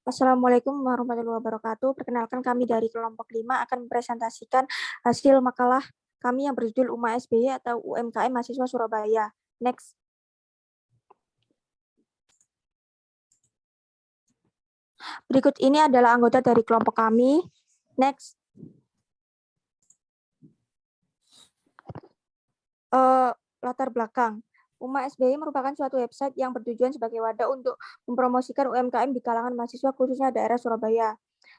Assalamualaikum warahmatullahi wabarakatuh. Perkenalkan kami dari kelompok 5 akan mempresentasikan hasil makalah kami yang berjudul UMA SBY atau UMKM Mahasiswa Surabaya. Next. Berikut ini adalah anggota dari kelompok kami. Next. Latar belakang. UMA SBY merupakan suatu website yang bertujuan sebagai wadah untuk mempromosikan UMKM di kalangan mahasiswa khususnya daerah Surabaya.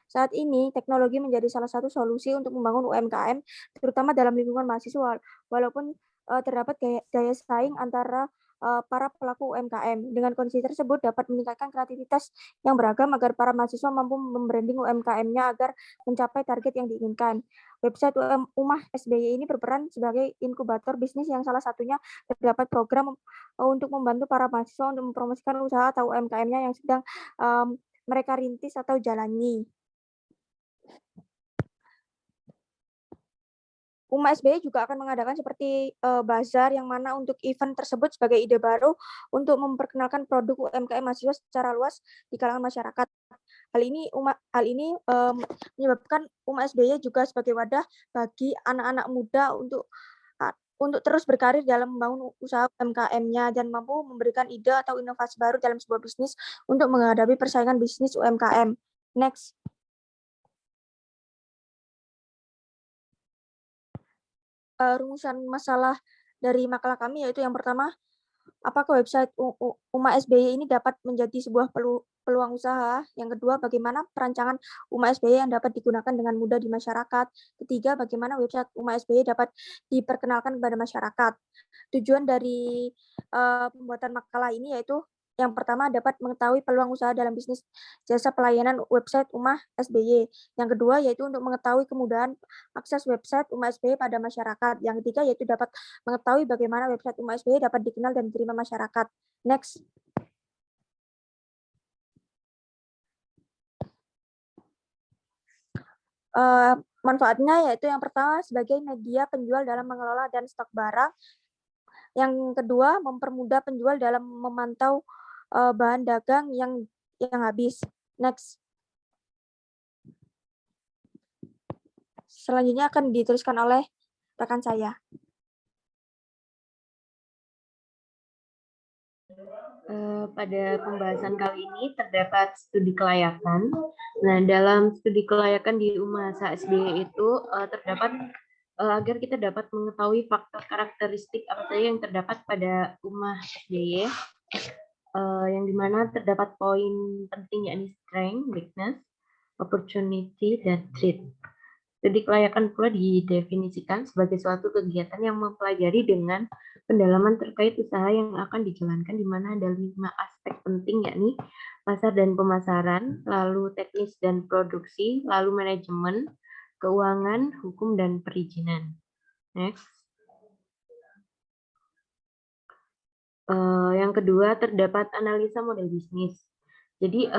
Saat ini, teknologi menjadi salah satu solusi untuk membangun UMKM, terutama dalam lingkungan mahasiswa, walaupun terdapat daya saing antara para pelaku UMKM. Dengan kondisi tersebut dapat meningkatkan kreativitas yang beragam agar para mahasiswa mampu membranding UMKM-nya agar mencapai target yang diinginkan. Website UMA SBY ini berperan sebagai inkubator bisnis yang salah satunya terdapat program untuk membantu para mahasiswa untuk mempromosikan usaha atau UMKM-nya yang sedang mereka rintis atau jalani. UMA SBY juga akan mengadakan seperti bazar yang mana untuk event tersebut sebagai ide baru untuk memperkenalkan produk UMKM mahasiswa secara luas di kalangan masyarakat. Hal ini menyebabkan UMA SBY juga sebagai wadah bagi anak-anak muda untuk terus berkarir dalam membangun usaha UMKM-nya dan mampu memberikan ide atau inovasi baru dalam sebuah bisnis untuk menghadapi persaingan bisnis UMKM. Next. Rumusan masalah dari makalah kami yaitu yang pertama, apakah website UMA SBY ini dapat menjadi sebuah peluang usaha? Yang kedua, bagaimana perancangan UMA SBY yang dapat digunakan dengan mudah di masyarakat? Ketiga, bagaimana website UMA SBY dapat diperkenalkan kepada masyarakat? Tujuan dari pembuatan makalah ini yaitu yang pertama dapat mengetahui peluang usaha dalam bisnis jasa pelayanan website UMA SBY. Yang kedua yaitu untuk mengetahui kemudahan akses website UMA SBY pada masyarakat. Yang ketiga yaitu dapat mengetahui bagaimana website UMA SBY dapat dikenal dan diterima masyarakat. Next. Manfaatnya yaitu yang pertama sebagai media penjual dalam mengelola dan stok barang. Yang kedua mempermudah penjual dalam memantau bahan dagang yang habis. Next. Selanjutnya akan diteruskan oleh rekan saya. Pada pembahasan kali ini terdapat studi kelayakan. Nah, dalam studi kelayakan di UMA SBY itu terdapat agar kita dapat mengetahui faktor karakteristik apa saja yang terdapat pada UMA SBY, yang dimana terdapat poin penting yakni strength, weakness, opportunity, dan threat. Studi kelayakan pula didefinisikan sebagai suatu kegiatan yang mempelajari dengan pendalaman terkait usaha yang akan dijalankan, di mana ada 5 aspek penting yakni pasar dan pemasaran, lalu teknis dan produksi, lalu manajemen, keuangan, hukum, dan perizinan. Next. Yang kedua terdapat analisa model bisnis. Jadi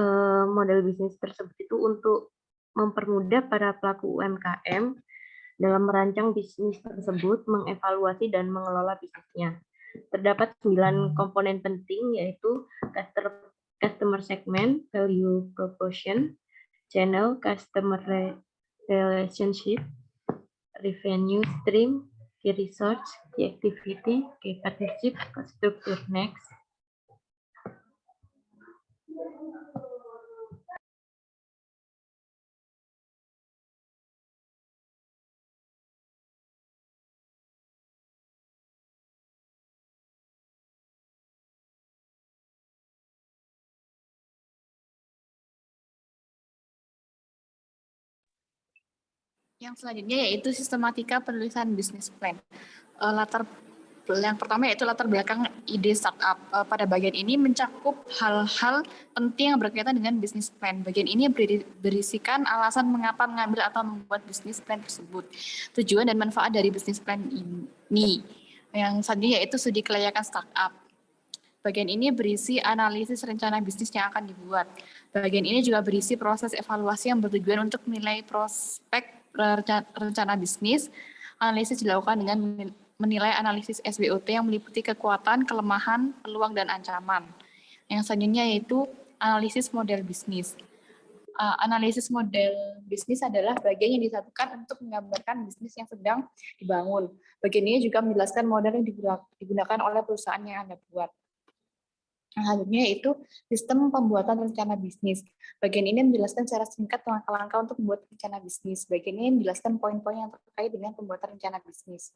model bisnis tersebut itu untuk mempermudah para pelaku UMKM dalam merancang bisnis tersebut, mengevaluasi dan mengelola bisnisnya. Terdapat 9 komponen penting yaitu customer segment, value proposition, channel, customer relationship, revenue stream, key research, key activity, key partnership, structure. Next. Yang selanjutnya yaitu sistematika penulisan bisnis plan. Yang pertama yaitu latar belakang ide startup. Pada bagian ini mencakup hal-hal penting yang berkaitan dengan bisnis plan. Bagian ini berisikan alasan mengapa mengambil atau membuat bisnis plan tersebut, tujuan dan manfaat dari bisnis plan ini. Yang selanjutnya yaitu studi kelayakan startup. Bagian ini berisi analisis rencana bisnis yang akan dibuat. Bagian ini juga berisi proses evaluasi yang bertujuan untuk menilai prospek rencana bisnis. Analisis dilakukan dengan menilai analisis SWOT yang meliputi kekuatan, kelemahan, peluang, dan ancaman. Yang selanjutnya yaitu analisis model bisnis. Analisis model bisnis adalah bagian yang disatukan untuk menggambarkan bisnis yang sedang dibangun. Bagian ini juga menjelaskan model yang digunakan oleh perusahaan yang Anda buat. Selanjutnya yaitu sistem pembuatan rencana bisnis. Bagian ini menjelaskan secara singkat langkah-langkah untuk membuat rencana bisnis. Bagian ini menjelaskan poin-poin yang terkait dengan pembuatan rencana bisnis.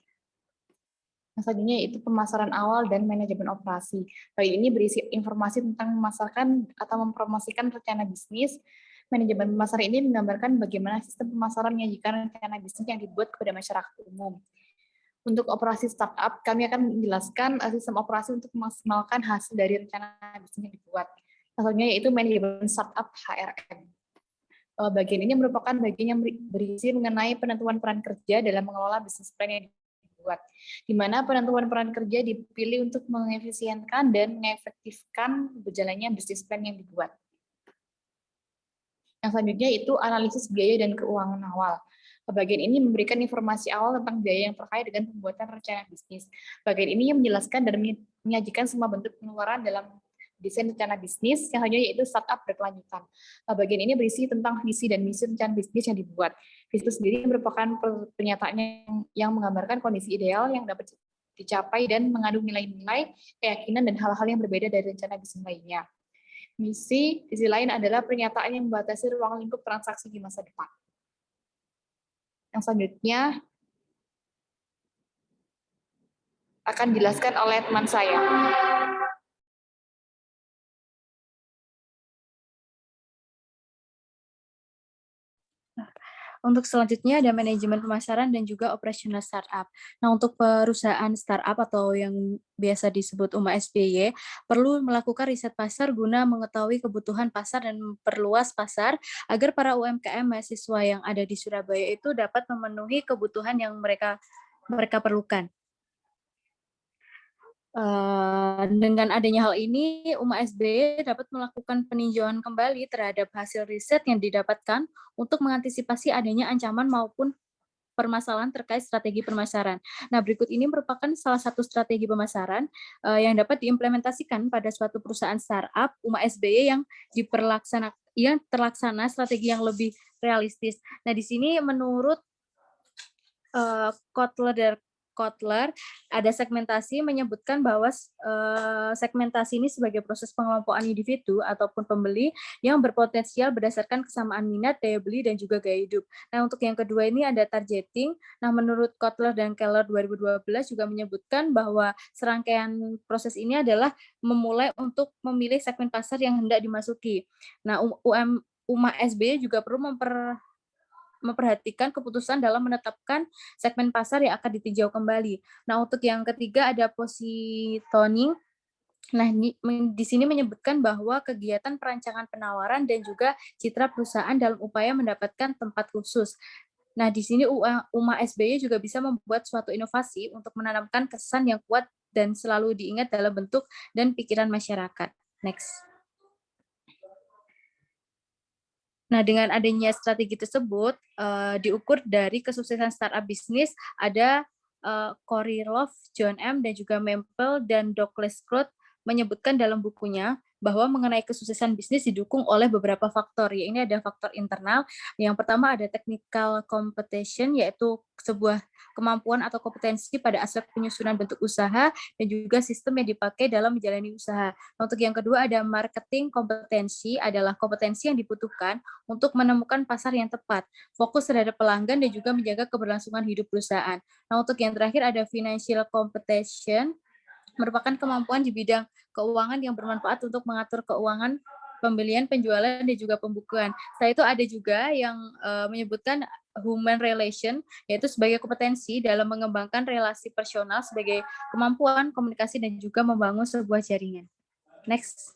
Yang selanjutnya yaitu pemasaran awal dan manajemen operasi. Bagian ini berisi informasi tentang memasarkan atau mempromosikan rencana bisnis. Manajemen pemasaran ini menggambarkan bagaimana sistem pemasaran menyajikan rencana bisnis yang dibuat kepada masyarakat umum. Untuk operasi startup, kami akan menjelaskan sistem operasi untuk memaksimalkan hasil dari rencana bisnis yang dibuat. Salah yaitu manajemen startup HRM. Bagian ini merupakan bagian yang berisi mengenai penentuan peran kerja dalam mengelola bisnis plan yang dibuat, di mana penentuan peran kerja dipilih untuk mengefisienkan dan mengefektifkan berjalannya bisnis plan yang dibuat. Yang selanjutnya itu analisis biaya dan keuangan awal. Bagian ini memberikan informasi awal tentang biaya yang terkait dengan pembuatan rencana bisnis. Bagian ini yang menjelaskan dan menyajikan semua bentuk pengeluaran dalam desain rencana bisnis, yang selanjutnya yaitu startup berkelanjutan. Bagian ini berisi tentang visi dan misi rencana bisnis yang dibuat. Visi itu sendiri merupakan pernyataan yang menggambarkan kondisi ideal yang dapat dicapai dan mengandung nilai-nilai, keyakinan, dan hal-hal yang berbeda dari rencana bisnis lainnya. Misi, sisi lain adalah pernyataan yang membatasi ruang lingkup transaksi di masa depan. Yang selanjutnya akan dijelaskan oleh teman saya. Untuk selanjutnya ada manajemen pemasaran dan juga operasional startup. Nah, untuk perusahaan startup atau yang biasa disebut UMA SBY perlu melakukan riset pasar guna mengetahui kebutuhan pasar dan memperluas pasar agar para UMKM mahasiswa yang ada di Surabaya itu dapat memenuhi kebutuhan yang mereka perlukan. Dengan adanya hal ini, UMA SBY dapat melakukan peninjauan kembali terhadap hasil riset yang didapatkan untuk mengantisipasi adanya ancaman maupun permasalahan terkait strategi pemasaran. Nah, berikut ini merupakan salah satu strategi pemasaran yang dapat diimplementasikan pada suatu perusahaan startup UMA SBY yang terlaksana strategi yang lebih realistis. Nah, di sini menurut Kotler, ada segmentasi menyebutkan bahwa segmentasi ini sebagai proses pengelompokan individu ataupun pembeli yang berpotensial berdasarkan kesamaan minat, daya beli, dan juga gaya hidup. Nah, untuk yang kedua ini ada targeting. Nah, menurut Kotler dan Keller 2012 juga menyebutkan bahwa serangkaian proses ini adalah memulai untuk memilih segmen pasar yang hendak dimasuki. Nah, UMA SBY juga perlu memperhatikan keputusan dalam menetapkan segmen pasar yang akan ditinjau kembali. Nah, untuk yang ketiga ada positioning. Nah, di sini menyebutkan bahwa kegiatan perancangan penawaran dan juga citra perusahaan dalam upaya mendapatkan tempat khusus. Nah, di sini UMA SBY juga bisa membuat suatu inovasi untuk menanamkan kesan yang kuat dan selalu diingat dalam bentuk dan pikiran masyarakat. Next. Nah, dengan adanya strategi tersebut, diukur dari kesuksesan startup bisnis, ada Corey Love, John M., dan juga Mempel dan Douglas Crute menyebutkan dalam bukunya bahwa mengenai kesuksesan bisnis didukung oleh beberapa faktor. Ya, ini ada faktor internal. Yang pertama ada technical competition, yaitu sebuah kemampuan atau kompetensi pada aspek penyusunan bentuk usaha dan juga sistem yang dipakai dalam menjalani usaha. Nah, untuk yang kedua ada marketing kompetensi, adalah kompetensi yang dibutuhkan untuk menemukan pasar yang tepat, fokus terhadap pelanggan, dan juga menjaga keberlangsungan hidup perusahaan. Nah, untuk yang terakhir ada financial competition, merupakan kemampuan di bidang keuangan yang bermanfaat untuk mengatur keuangan, pembelian, penjualan, dan juga pembukuan. Setelah itu ada juga yang menyebutkan human relation, yaitu sebagai kompetensi dalam mengembangkan relasi personal sebagai kemampuan komunikasi dan juga membangun sebuah jaringan. Next.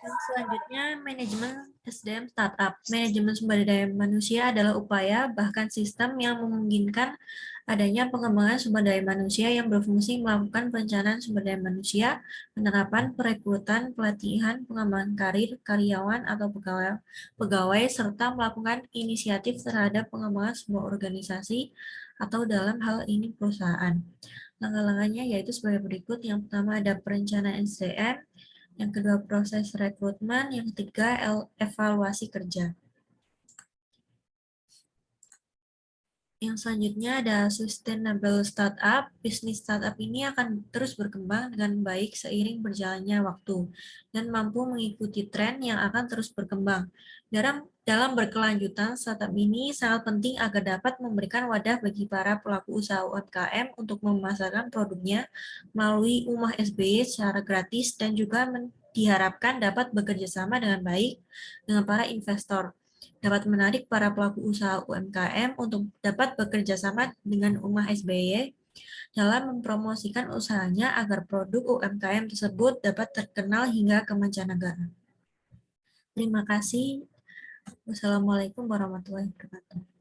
Selanjutnya, manajemen SDM startup. Manajemen sumber daya manusia adalah upaya bahkan sistem yang memungkinkan adanya pengembangan sumber daya manusia yang berfungsi melakukan perencanaan sumber daya manusia, penerapan, perekrutan, pelatihan, pengembangan karir, karyawan atau pegawai, serta melakukan inisiatif terhadap pengembangan sebuah organisasi atau dalam hal ini perusahaan. Langkah-langkahnya yaitu sebagai berikut. Yang pertama ada perencanaan SDM, Yang kedua, proses rekrutmen. Yang ketiga, evaluasi kerja. Yang selanjutnya ada sustainable startup. Bisnis startup ini akan terus berkembang dengan baik seiring berjalannya waktu dan mampu mengikuti tren yang akan terus berkembang. Dalam berkelanjutan, startup ini sangat penting agar dapat memberikan wadah bagi para pelaku usaha UMKM untuk memasarkan produknya melalui Umah SBY secara gratis dan juga diharapkan dapat bekerja sama dengan baik dengan para investor, dapat menarik para pelaku usaha UMKM untuk dapat bekerja sama dengan Umah SBY dalam mempromosikan usahanya agar produk UMKM tersebut dapat terkenal hingga ke mancanegara. Terima kasih. Wassalamualaikum warahmatullahi wabarakatuh.